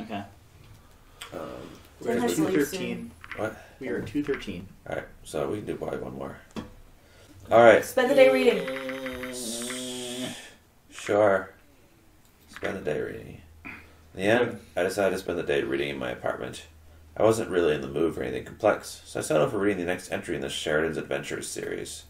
Okay. We're at 213. What? We are at 213. Alright, so we can do probably one more. Alright. Spend the day reading. Sure. Spend the day reading. In the end, I decided to spend the day reading in my apartment. I wasn't really in the mood for anything complex, so I settled for reading the next entry in the Sheridan's Adventures series.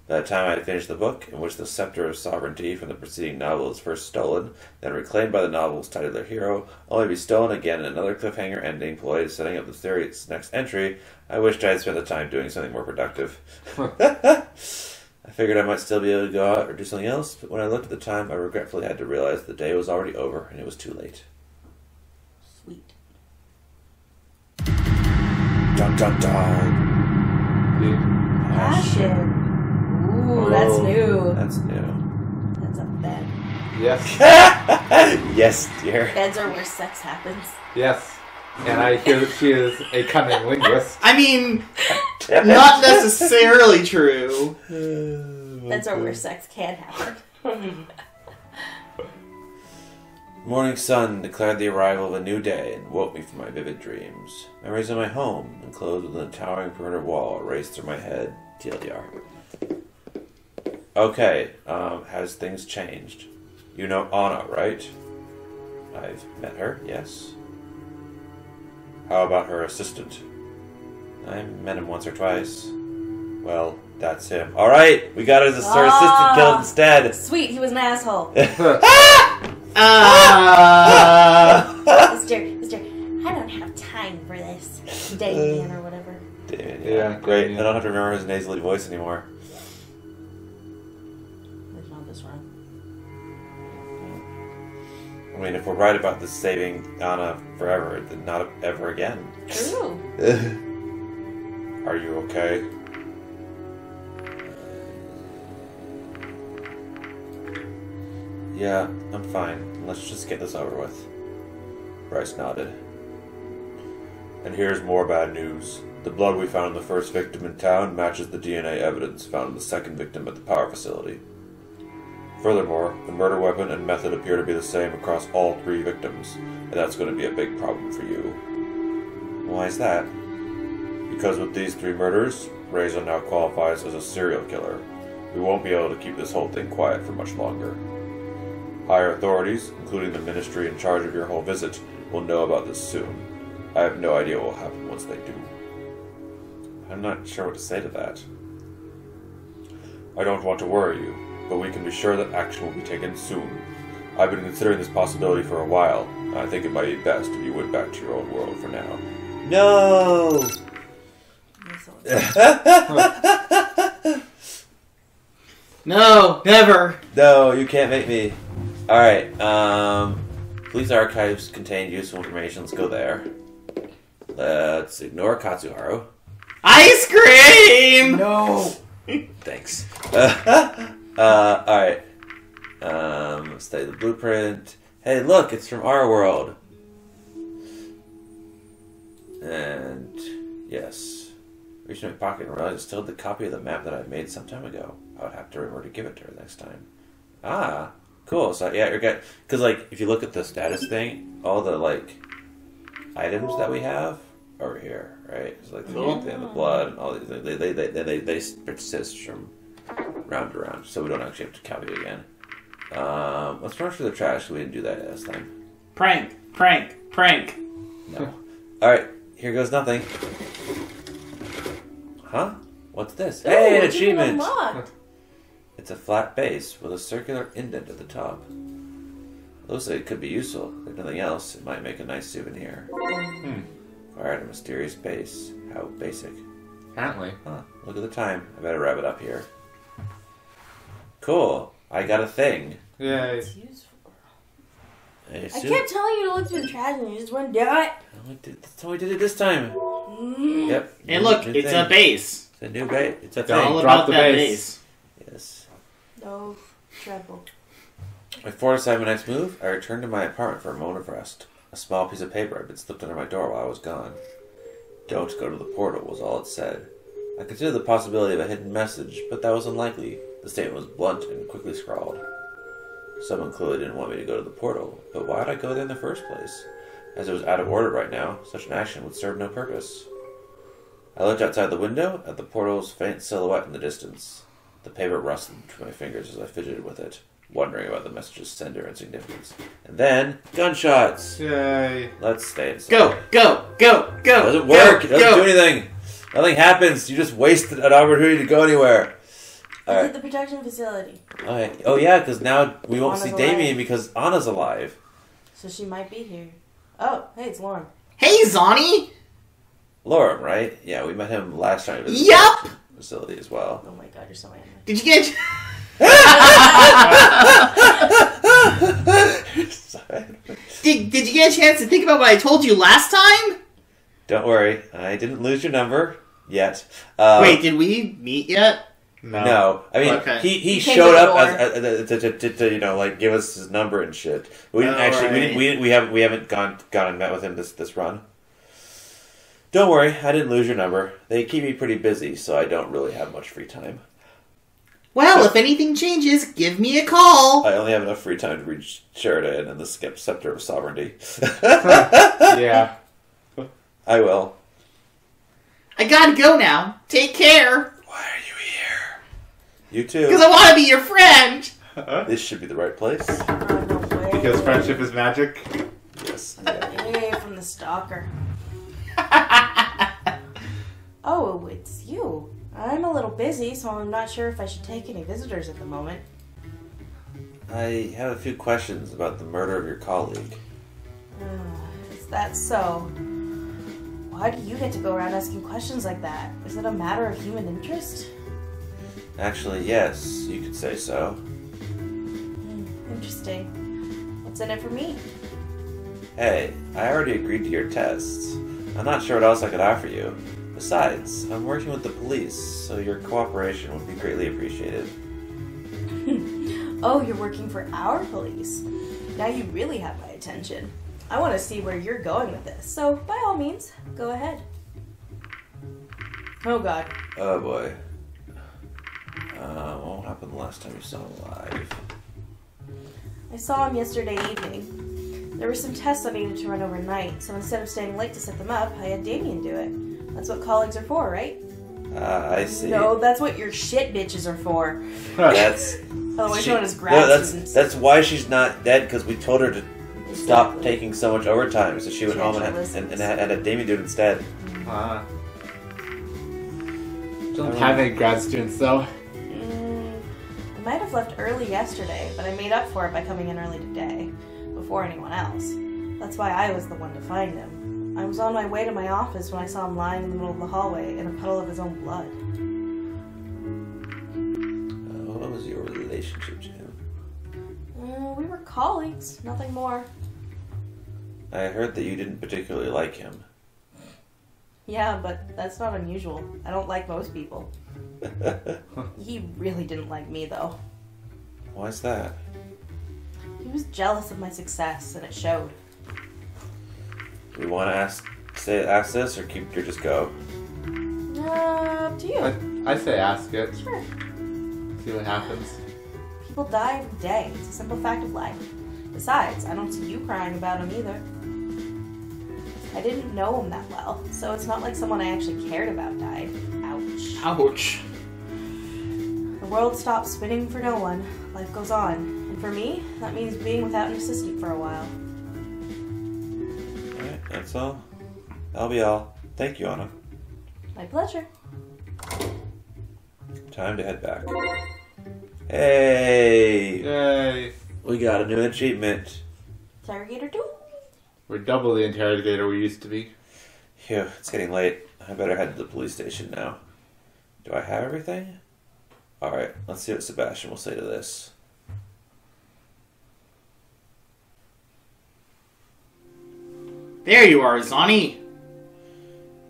By the time I had finished the book, in which the scepter of sovereignty from the preceding novel is first stolen, then reclaimed by the novel's titular hero, only to be stolen again in another cliffhanger ending ploy setting up the series' next entry, I wished I had spent the time doing something more productive. I figured I might still be able to go out or do something else, but when I looked at the time, I regretfully had to realize the day was already over and it was too late. Sweet. Dun dun dun! Passion. Ooh, that's new. That's new. That's a bed. Yes. Yes, dear. Beds are where sex happens. Yes. And I hear that she is a cunning linguist. I mean, not necessarily true. Beds are where sex can happen. Morning sun declared the arrival of a new day and woke me from my vivid dreams. Memories of my home, enclosed within a towering perimeter wall, raced through my head. TLDR. Okay, has things changed? You know Anna, right? I've met her, yes. How about her assistant? I met him once or twice. Well, that's him. Alright, we got her assistant killed instead. Sweet, he was an asshole. Mister, I don't have time for this. Damien or whatever. Damien, Yeah, great. Damien. I don't have to remember his nasally voice anymore. There's not this run. I mean, if we're right about this saving Anna forever, then not ever again. True. Are you okay? Yeah, I'm fine. Let's just get this over with. Bryce nodded. And here's more bad news. The blood we found in the first victim in town matches the DNA evidence found in the second victim at the power facility. Furthermore, the murder weapon and method appear to be the same across all three victims, and that's going to be a big problem for you. Why is that? Because with these three murders, Reza now qualifies as a serial killer. We won't be able to keep this whole thing quiet for much longer. Higher authorities, including the ministry in charge of your whole visit, will know about this soon. I have no idea what will happen once they do. I'm not sure what to say to that. I don't want to worry you, but we can be sure that action will be taken soon. I've been considering this possibility for a while, and I think it might be best if you went back to your own world for now. No! no, never. No, you can't make me. Alright, police archives contain useful information. Let's go there. Let's ignore Katsuharu. Ice cream! No. Thanks. Alright. Study the blueprint. Hey, look, it's from our world. And, yes. Reached my pocket and realized I still had the copy of the map that I made some time ago. I would have to remember to give it to her next time. Ah, cool. So, yeah, you're good. Because, like, if you look at the status thing, all the, like, items that we have over here, right? It's like the youth and the blood and all these things. They persist from round to round, so we don't actually have to copy it again. Let's rush through the trash. We didn't do that last time. Prank. No. Alright, here goes nothing. Huh? What's this? Ooh, Hey, an what did you achievement! unlock? It's a flat base with a circular indent at the top. Looks like it could be useful. If nothing else, it might make a nice souvenir. Acquired a mysterious base. How basic. Apparently. Huh, look at the time. I better wrap it up here. Cool. I got a thing. Yay. It's useful. I kept telling you to look through the trash and you just wouldn't do it. That's how we did it this time. Yep. And look, new it's thing. a base. It's a new base. It's a It's all thing. about the that base. base. Yes. No trouble. Before deciding my next move, I returned to my apartment for a moment of rest. A small piece of paper had been slipped under my door while I was gone. Don't go to the portal was all it said. I considered the possibility of a hidden message, but that was unlikely. The statement was blunt and quickly scrawled. Someone clearly didn't want me to go to the portal, but why would I go there in the first place? As it was out of order right now, such an action would serve no purpose. I looked outside the window at the portal's faint silhouette in the distance. The paper rustled between my fingers as I fidgeted with it, wondering about the message's sender and significance. And then, gunshots! Yay. Let's stay inside. Go, go, go, go! It doesn't work! Go, It doesn't go. do anything! Nothing happens! You just wasted an opportunity to go anywhere! Look Alright. at the protection facility. Okay. Oh yeah, because now we won't Anna's see Damien alive. because Anna's alive. So she might be here. Oh, hey, it's Lauren. Hey, Zonnie! Lauren, right? Yeah, we met him last time. At Yup! the facility as well. Oh my god, you're so angry. Did you get... Sorry. Did you get a chance to think about what I told you last time? Don't worry, I didn't lose your number yet. Wait, did we meet yet? No. I mean, Okay. he came showed to the up as to you know, like, give us his number and shit. We didn't we haven't gone and met with him this run. Don't worry, I didn't lose your number. They keep me pretty busy, so I don't really have much free time. Well, if anything changes, give me a call. I only have enough free time to reach Sheridan and the Scepter of Sovereignty. Yeah. I will. I gotta go now. Take care. Why are you here? You Because too. I want to be your friend. This should be the right place. Oh, no way. Because friendship is magic. Yes. Hey, from the stalker. Oh, it's you. I'm a little busy, so I'm not sure if I should take any visitors at the moment. I have a few questions about the murder of your colleague. Is that so? Why do you get to go around asking questions like that? Is it a matter of human interest? Actually, yes, you could say so. Interesting. What's in it for me? Hey, I already agreed to your tests. I'm not sure what else I could offer you. Besides, I'm working with the police, so your cooperation would be greatly appreciated. Oh, you're working for our police. Now you really have my attention. I want to see where you're going with this, so by all means, go ahead. Oh god. Oh boy. What happened the last time you saw him live? I saw him yesterday evening. There were some tests I needed to run overnight, so instead of staying late to set them up, I had Damien do it. That's what colleagues are for, right? I see. No, that's what your shit bitches are for. That's... Otherwise known as grad students. That's why she's not dead, because we told her to stop taking so much overtime, so she went home and had Damien do it instead. Don't have any grad students, though. I might have left early yesterday, but I made up for it by coming in early today, before anyone else. That's why I was the one to find him. I was on my way to my office when I saw him lying in the middle of the hallway in a puddle of his own blood. What was your relationship to him? We were colleagues, nothing more. I heard that you didn't particularly like him. Yeah, but that's not unusual. I don't like most people. He really didn't like me, though. Why's that? He was jealous of my success, and it showed. Do we want to ask this, or just go? Up to you. I say ask it. Sure. See what happens. People die every day. It's a simple fact of life. Besides, I don't see you crying about him either. I didn't know him that well, so it's not like someone I actually cared about died. Ouch. Ouch. The world stops spinning for no one. Life goes on. And for me, that means being without an assistant for a while. Alright, that's all. That'll be all. Thank you, Anna. My pleasure. Time to head back. Hey! Yay. We got a new achievement. Interrogator 2. We're double the interrogator we used to be. Phew, it's getting late. I better head to the police station now. Do I have everything? Alright, let's see what Sebastian will say to this. There you are, Zonnie.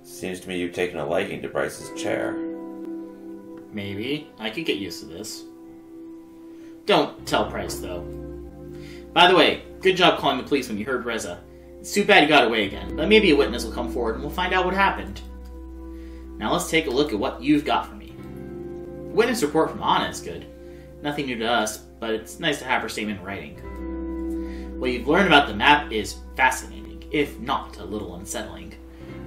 Seems to me you've taken a liking to Bryce's chair. Maybe. I could get used to this. Don't tell Price, though. By the way, good job calling the police when you heard Reza. It's too bad you got away again, but maybe a witness will come forward and we'll find out what happened. Now let's take a look at what you've got for me. The witness report from Anna is good. Nothing new to us, but it's nice to have her statement in writing. What you've learned about the map is fascinating. if not a little unsettling.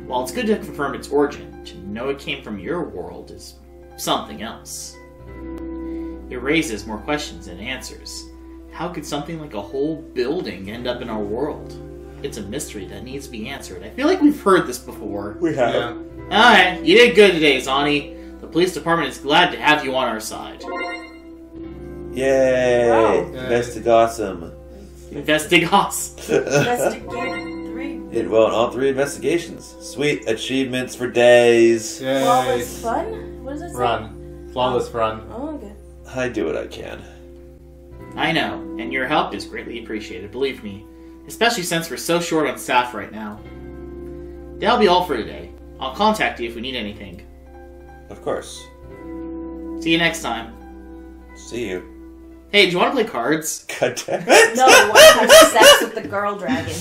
While it's good to confirm its origin, to know it came from your world is something else. It raises more questions than answers. How could something like a whole building end up in our world? It's a mystery that needs to be answered. I feel like we've heard this before. We have. Yeah. Alright, you did good today, Zani. The police department is glad to have you on our side. Yay! Wow. Investigawesome. Investigos. Investigate 3. Did well in all 3 investigations. Sweet achievements for days. Yay. Flawless fun? What does it say? Run. Flawless run. Oh, okay. I do what I can. I know, and your help is greatly appreciated, believe me. Especially since we're so short on staff right now. That'll be all for today. I'll contact you if we need anything. Of course. See you next time. See you. Hey, do you want to play cards? God damn it! No, I want to have sex with the girl dragon.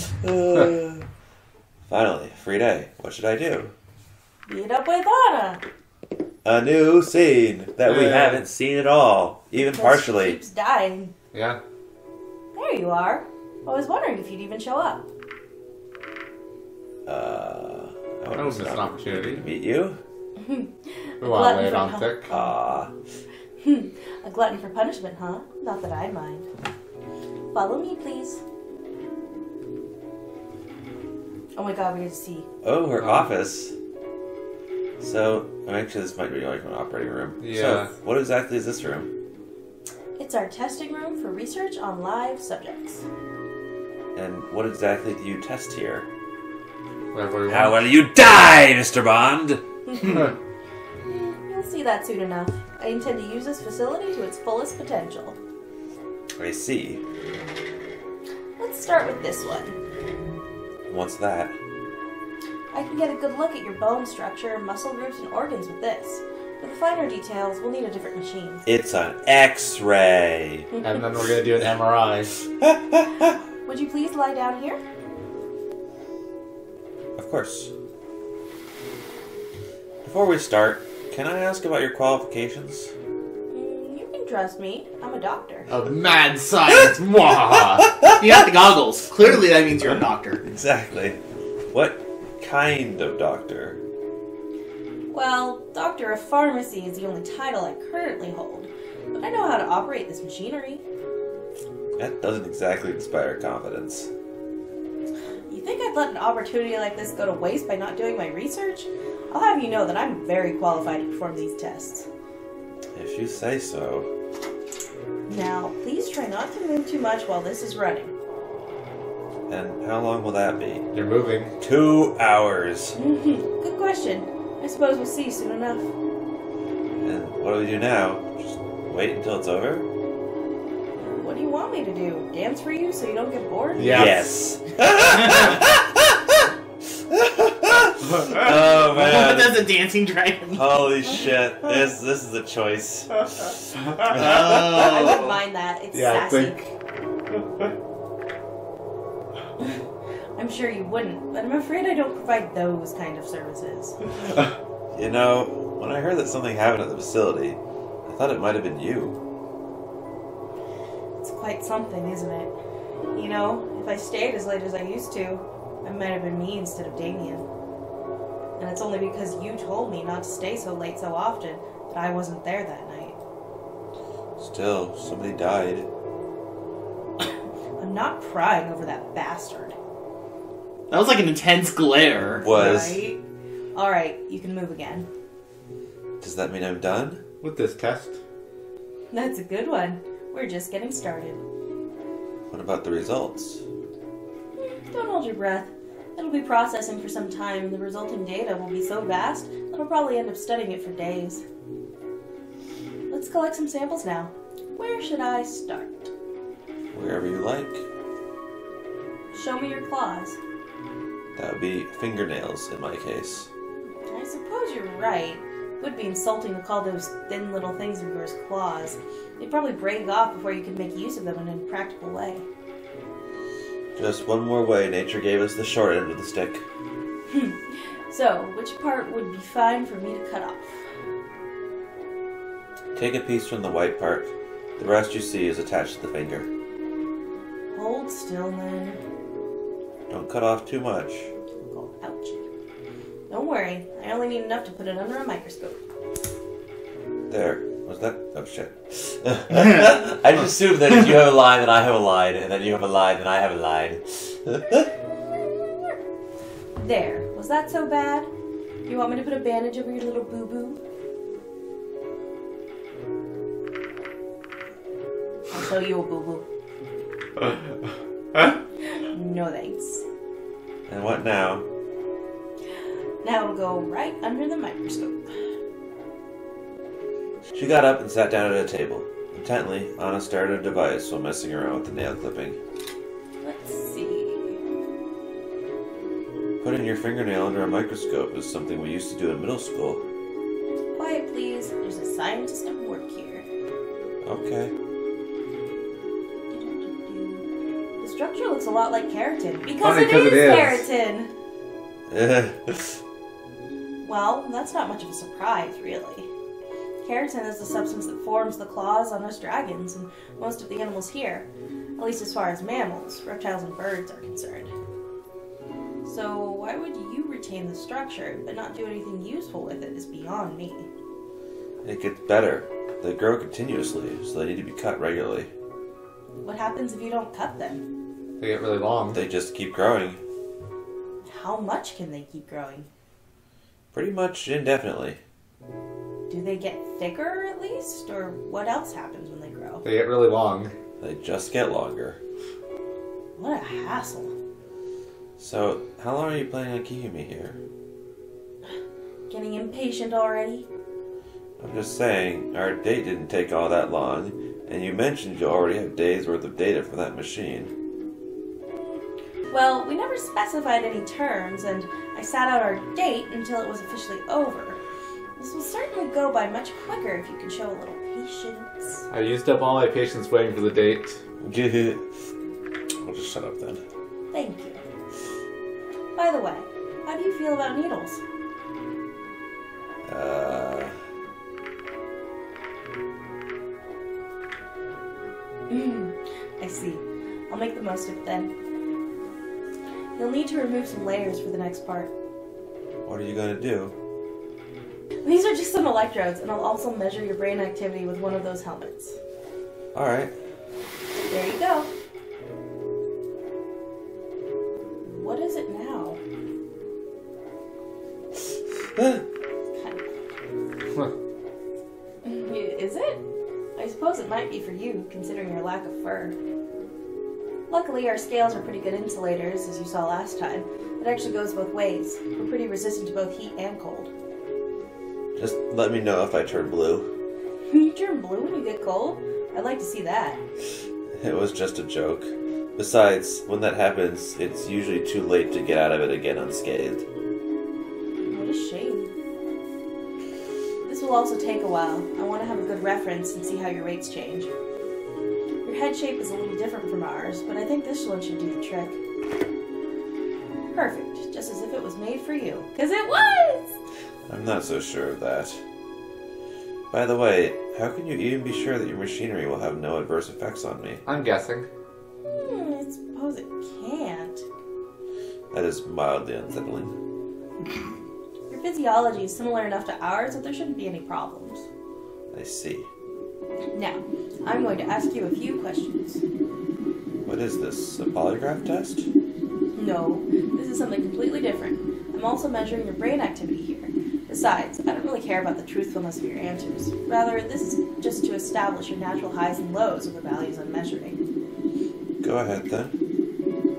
Finally, free day. What should I do? Meet up with Anna. A new scene that we Yeah. haven't seen at all, even Because partially. She keeps dying. Yeah. There you are. I was wondering if you'd even show up. I That was an opportunity. to meet you. We want to lay it on thick. A glutton for punishment, huh? Not that I'd mind. Follow me, please. Oh my god, we get to see. Oh, her office. So, actually, this might be like an operating room. Yeah. So, what exactly is this room? It's our testing room for research on live subjects. And what exactly do you test here? Whatever we How want. will you die, Mr. Bond? You'll see that soon enough. I intend to use this facility to its fullest potential. I see. Let's start with this one. What's that? I can get a good look at your bone structure, muscle groups, and organs with this. For the finer details, we'll need a different machine. It's an X-ray. And then we're going to do an MRI. Would you please lie down here? Of course. Before we start, can I ask about your qualifications? You can trust me. I'm a doctor. Of mad science. Mwah! You got the goggles. Clearly that means you're a doctor. Exactly. What kind of doctor? Well, Doctor of Pharmacy is the only title I currently hold, but I know how to operate this machinery. That doesn't exactly inspire confidence. You think I'd let an opportunity like this go to waste by not doing my research? I'll have you know that I'm very qualified to perform these tests. If you say so. Now, please try not to move too much while this is running. And how long will that be? You're moving. 2 hours. Good question. I suppose we'll see soon enough. And what do we do now? Just wait until it's over? What do you want me to do? Dance for you so you don't get bored? Yes. Oh man. That's a dancing dragon. Holy shit. This is a choice. I Oh. wouldn't mind that. It's Yeah, I sassy. think. I'm sure you wouldn't, but I'm afraid I don't provide those kind of services. You know, when I heard that something happened at the facility, I thought it might have been you. It's quite something, isn't it? You know, if I stayed as late as I used to, I might have been me instead of Damien. And it's only because you told me not to stay so late so often that I wasn't there that night. Still, somebody died. I'm not crying over that bastard. That was like an intense glare. Was. Right? Alright, you can move again. Does that mean I'm done? With this test. That's a good one. We're just getting started. What about the results? Don't hold your breath. It'll be processing for some time, and the resulting data will be so vast that I'll probably end up studying it for days. Let's collect some samples now. Where should I start? Wherever you like. Show me your claws. That would be fingernails in my case. I suppose you're right. It would be insulting to call those thin little things of yours claws. They'd probably break off before you could make use of them in a practical way. Just one more way nature gave us the short end of the stick. So, which part would be fine for me to cut off? Take a piece from the white part. The rest you see is attached to the finger. Hold still, then. Don't cut off too much. Oh, ouch. Don't worry, I only need enough to put it under a microscope. There. Was that? Oh, shit. I just assume that if you have a line, then I have a line, and then you have a line, then I have a line. There. Was that so bad? You want me to put a bandage over your little boo-boo? I'll show you a boo-boo. No thanks. And what now? Now it'll go right under the microscope. She got up and sat down at a table. Intently, Anna stared at a device while messing around with the nail clipping. Let's see. Putting your fingernail under a microscope is something we used to do in middle school. Quiet, please. There's a scientist at work here. Okay. The structure looks a lot like keratin. Because Funny, it 'cause is it is. keratin! Well, that's not much of a surprise, really. Keratin is the substance that forms the claws on us dragons and most of the animals here, at least as far as mammals, reptiles, and birds are concerned. So why would you retain the structure but not do anything useful with it is beyond me. It gets better. They grow continuously, so they need to be cut regularly. What happens if you don't cut them? They get really long. They just keep growing. How much can they keep growing? Pretty much indefinitely. Do they get thicker at least? Or what else happens when they grow? They get really long. They just get longer. What a hassle. So, how long are you planning on keeping me here? Getting impatient already? I'm just saying, our date didn't take all that long, and you mentioned you already have days worth of data from that machine. Well, we never specified any terms, and I sat out our date until it was officially over. This will certainly go by much quicker if you can show a little patience. I used up all my patience waiting for the date. I'll just shut up then. Thank you. By the way, how do you feel about needles? I see. I'll make the most of it then. You'll need to remove some layers for the next part. What are you gonna do? These are just some electrodes, and I'll also measure your brain activity with one of those helmets. Alright. There you go. What is it now? Is it? I suppose it might be for you, considering your lack of fur. Luckily, our scales are pretty good insulators, as you saw last time. It actually goes both ways. We're pretty resistant to both heat and cold. Just let me know if I turn blue. You turn blue when you get cold? I'd like to see that. It was just a joke. Besides, when that happens, it's usually too late to get out of it again unscathed. What a shame. This will also take a while. I want to have a good reference and see how your rates change. Your head shape is a little different from ours, but I think this one should do the trick. Perfect, just as if it was made for you. 'Cause it was! I'm not so sure of that. By the way, how can you even be sure that your machinery will have no adverse effects on me? I'm guessing. I suppose it can't. That is mildly unsettling. Your physiology is similar enough to ours that there shouldn't be any problems. I see. Now, I'm going to ask you a few questions. What is this, a polygraph test? No, this is something completely different. I'm also measuring your brain activity here. Besides, I don't really care about the truthfulness of your answers. Rather, this is just to establish your natural highs and lows of the values I'm measuring. Go ahead then.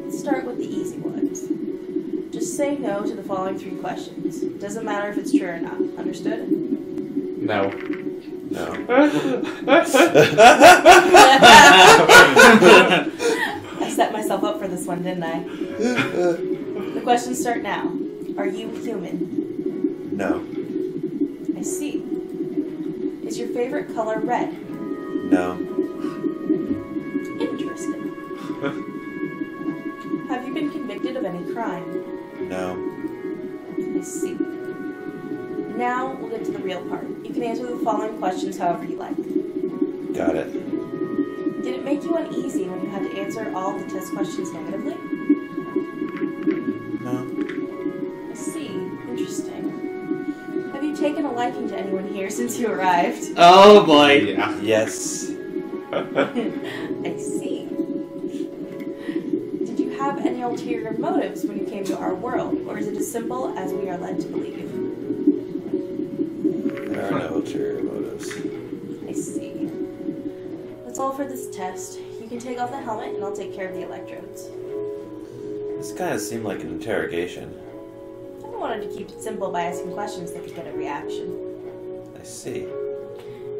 Let's start with the easy ones. Just say no to the following 3 questions. Doesn't matter if it's true or not. Understood? No. No. I set myself up for this one, didn't I? The questions start now. Are you human? No. I see. Is your favorite color red? No. Interesting. Have you been convicted of any crime? No. I see. Now we'll get to the real part. You can answer the following questions however you like. Got it. Did it make you uneasy when you had to answer all the test questions negatively? talking to anyone here since you arrived. Oh boy. Yeah. Yes. I see. Did you have any ulterior motives when you came to our world, or is it as simple as we are led to believe? There are no ulterior motives. I see. That's all for this test. You can take off the helmet and I'll take care of the electrodes. This kind of seemed like an interrogation. I wanted to keep it simple by asking questions that could get a reaction. I see.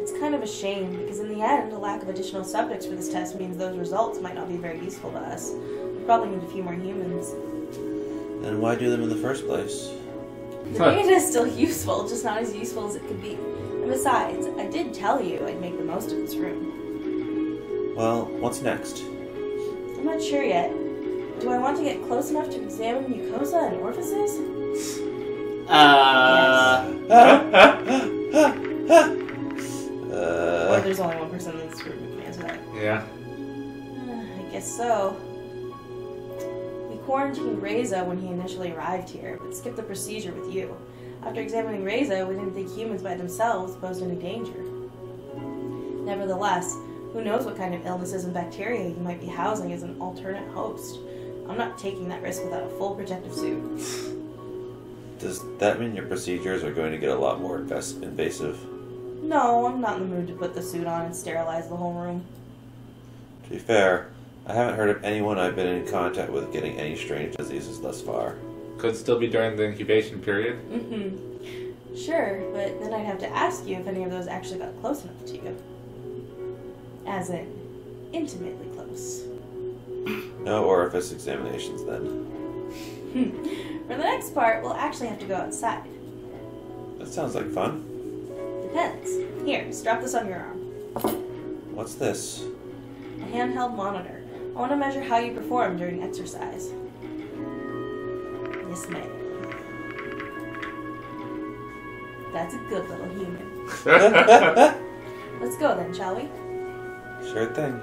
It's kind of a shame, because in the end, the lack of additional subjects for this test means those results might not be very useful to us. We probably need a few more humans. Then why do them in the first place? The data is still useful, just not as useful as it could be. And besides, I did tell you I'd make the most of this room. Well, what's next? I'm not sure yet. Do I want to get close enough to examine mucosa and orifices? Or there's only one person in this room who can answer that. Yeah. I guess so. We quarantined Reza when he initially arrived here, but skipped the procedure with you. After examining Reza, we didn't think humans by themselves posed any danger. Nevertheless, who knows what kind of illnesses and bacteria you might be housing as an alternate host. I'm not taking that risk without a full protective suit. Does that mean your procedures are going to get a lot more invasive? No, I'm not in the mood to put the suit on and sterilize the whole room. To be fair, I haven't heard of anyone I've been in contact with getting any strange diseases thus far. Could still be during the incubation period. Mm-hmm. Sure, but then I'd have to ask you if any of those actually got close enough to you. As in, intimately close. No orifice examinations then. For the next part, we'll actually have to go outside. That sounds like fun. Depends. Here, strap this on your arm. What's this? A handheld monitor. I want to measure how you perform during exercise. Yes, ma'am. That's a good little human. Let's go then, shall we? Sure thing.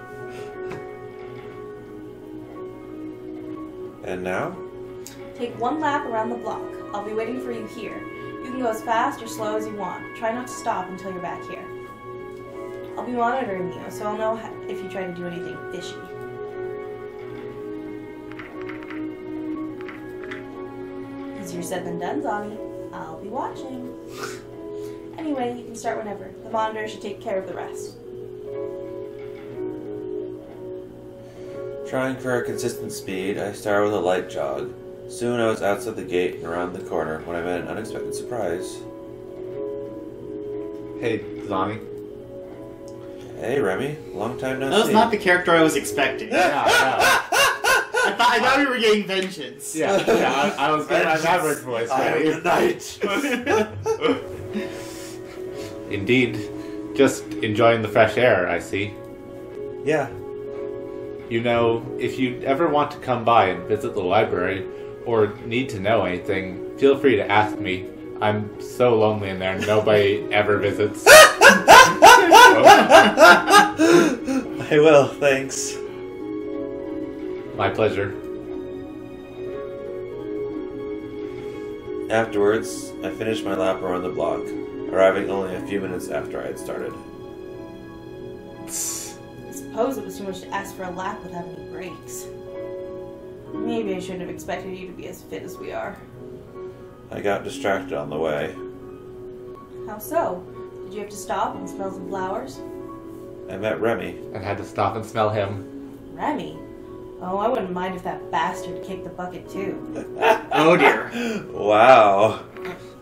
And now? Take one lap around the block. I'll be waiting for you here. You can go as fast or slow as you want. Try not to stop until you're back here. I'll be monitoring you, so I'll know if you try to do anything fishy. Easier said than done, Zani. I'll be watching. Anyway, you can start whenever. The monitor should take care of the rest. Trying for a consistent speed, I started with a light jog. Soon I was outside the gate and around the corner when I met an unexpected surprise. Hey, Zani. Hey, Remy. Long time no That was see. not the character I was expecting. I thought we were getting vengeance. Yeah, I was getting my Maverick voice ready. Night. Indeed. Just enjoying the fresh air, I see. Yeah. You know, if you ever want to come by and visit the library, or need to know anything, feel free to ask me. I'm so lonely in there, and nobody ever visits. I will, thanks. My pleasure. Afterwards, I finished my lap around the block, arriving only a few minutes after I had started. I suppose it was too much to ask for a lap without any breaks. Maybe I shouldn't have expected you to be as fit as we are. I got distracted on the way. How so? Did you have to stop and smell some flowers? I met Remy. And had to stop and smell him. Remy? Oh, I wouldn't mind if that bastard kicked the bucket too. Oh dear. Wow.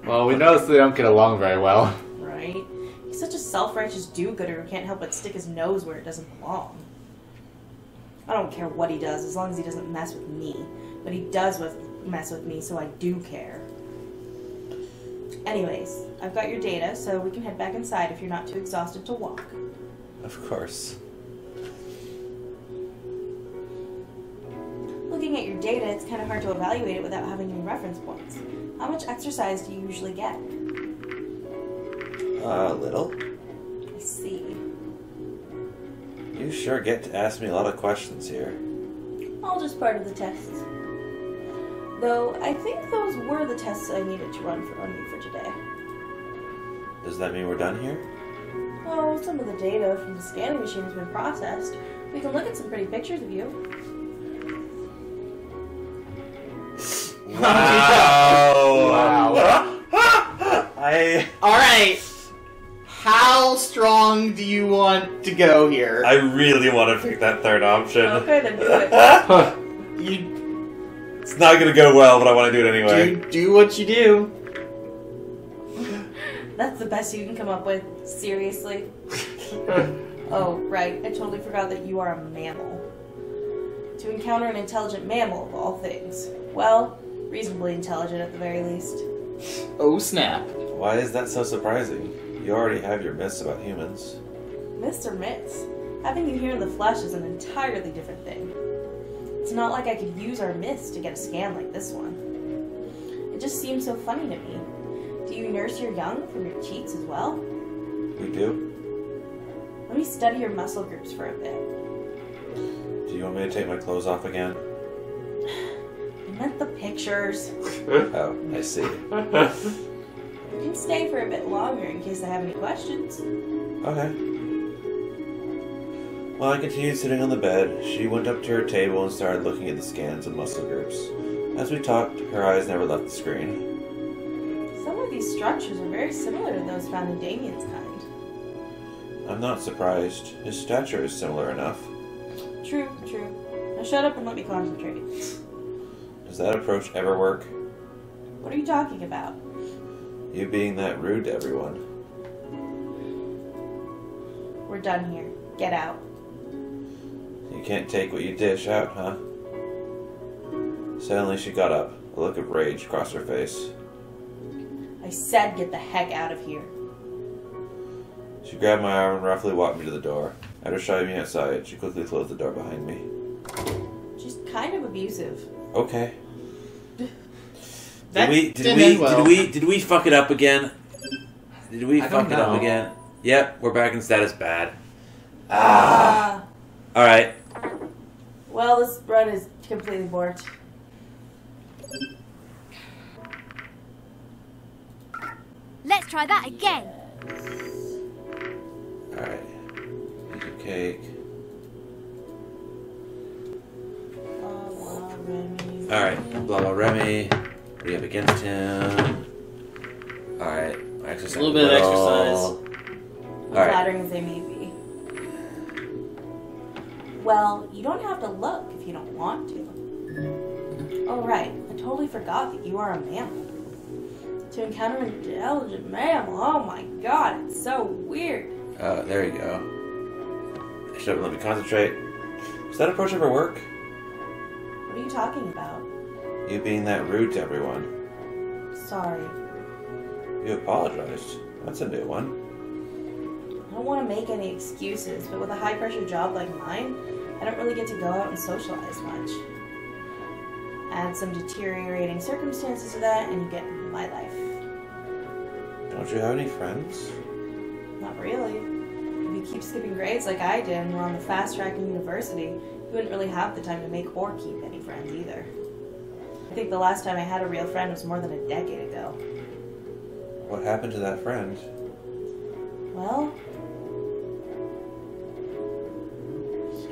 Well, we noticed they don't get along very well. Right? He's such a self-righteous do-gooder who can't help but stick his nose where it doesn't belong. I don't care what he does, as long as he doesn't mess with me. But he does mess with me, so I do care. Anyways, I've got your data, so we can head back inside if you're not too exhausted to walk. Of course. Looking at your data, it's kind of hard to evaluate it without having any reference points. How much exercise do you usually get? A little. I see. You sure get to ask me a lot of questions here. All just part of the tests. Though, I think those were the tests I needed to run on you for today. Does that mean we're done here? Oh, some of the data from the scanning machine has been processed. We can look at some pretty pictures of you. Wow. Alright. How strong do you want to go here? I really want to pick that third option. Okay, then do it. You It's not gonna go well, but I want to do it anyway. do what you do. That's the best you can come up with. Seriously. Oh, right. I totally forgot that you are a mammal. To encounter an intelligent mammal, of all things. Well, reasonably intelligent at the very least. Oh snap. Why is that so surprising? You already have your myths about humans. Myths or myths? Having you here in the flesh is an entirely different thing. It's not like I could use our myths to get a scan like this one. It just seems so funny to me. Do you nurse your young from your cheeks as well? We do? Let me study your muscle groups for a bit. Do you want me to take my clothes off again? I meant the pictures. Oh, I see. You can stay for a bit longer in case I have any questions. Okay. While I continued sitting on the bed, she went up to her table and started looking at the scans and muscle groups. As we talked, her eyes never left the screen. Some of these structures are very similar to those found in Damien's kind. I'm not surprised. His stature is similar enough. True, true. Now shut up and let me concentrate. Does that approach ever work? What are you talking about? You being that rude to everyone. We're done here. Get out. You can't take what you dish out, huh? Suddenly she got up, a look of rage crossed her face. I said get the heck out of here. She grabbed my arm and roughly walked me to the door. After shoving me outside, she quickly closed the door behind me. She's kind of abusive. Okay. That Did we fuck it up again? Did we I fuck don't it up know. again? Yep, we're back in status bad. Alright. Well, this run is completely borked. Let's try that again. Alright. Piece of cake. Alright, blah blah Remy. What do you have against him? Alright, exercise. A little bit of exercise. Alright. Flattering as they may be. Well, you don't have to look if you don't want to. Oh, right. I totally forgot that you are a mammal. To encounter an intelligent mammal, oh my god, it's so weird. There you go. Shut up and let me concentrate. Does that approach ever work? What are you talking about? You being that rude to everyone. Sorry. You apologized. That's a new one. I don't want to make any excuses, but with a high-pressure job like mine, I don't really get to go out and socialize much. Add some deteriorating circumstances to that, and you get my life. Don't you have any friends? Not really. If you keep skipping grades like I did and were on the fast track in university, you wouldn't really have the time to make or keep any friends either. I think the last time I had a real friend was more than a decade ago. What happened to that friend? Well,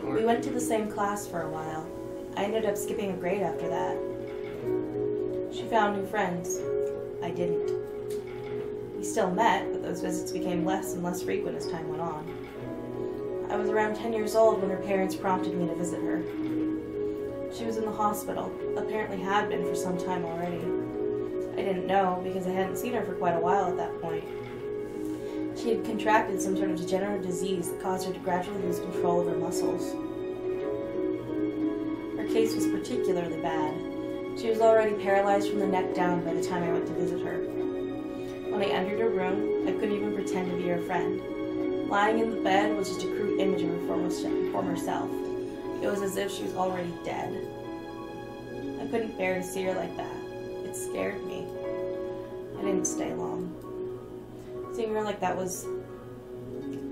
we went to the same class for a while. I ended up skipping a grade after that. She found new friends. I didn't. We still met, but those visits became less and less frequent as time went on. I was around 10 years old when her parents prompted me to visit her. She was in the hospital, apparently had been for some time already. I didn't know because I hadn't seen her for quite a while at that point. She had contracted some sort of degenerative disease that caused her to gradually lose control of her muscles. Her case was particularly bad. She was already paralyzed from the neck down by the time I went to visit her. When I entered her room, I couldn't even pretend to be her friend. Lying in the bed was just a crude image of her former self. It was as if she was already dead. I couldn't bear to see her like that. It scared me. I didn't stay long. Seeing her like that was...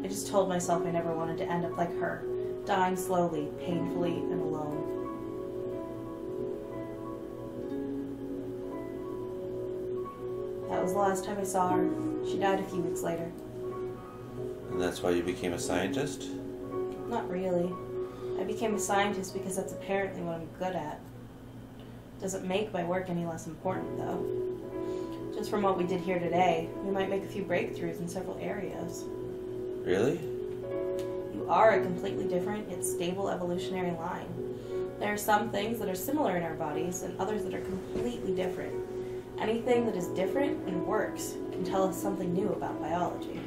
I just told myself I never wanted to end up like her, dying slowly, painfully, and alone. That was the last time I saw her. She died a few weeks later. And that's why you became a scientist? Not really. I became a scientist because that's apparently what I'm good at. Doesn't make my work any less important, though. Just from what we did here today, we might make a few breakthroughs in several areas. Really? You are a completely different yet stable evolutionary line. There are some things that are similar in our bodies and others that are completely different. Anything that is different and works can tell us something new about biology.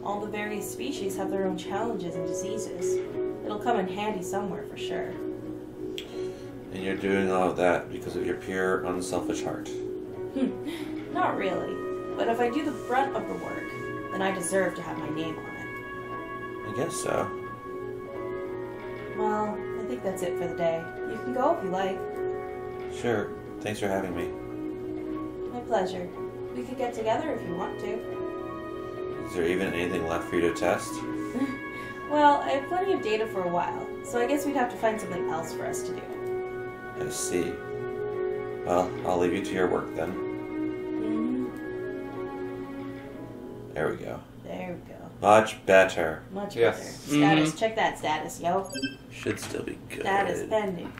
All the various species have their own challenges and diseases. It'll come in handy somewhere for sure. And you're doing all of that because of your pure, unselfish heart. Not really. But if I do the brunt of the work, then I deserve to have my name on it. I guess so. Well, I think that's it for the day. You can go if you like. Sure. Thanks for having me. My pleasure. We could get together if you want to. Is there even anything left for you to test? Well, I have plenty of data for a while, so I guess we'd have to find something else for us to do. I see. Well, I'll leave you to your work then. There we go. There we go. Much better. Much Yes. better. Status. Check that status, yo. Should still be good. Status pending.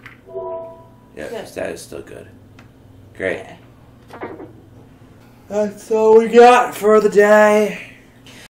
Yeah, Good. status still good. Great. Okay. That's all we got for the day.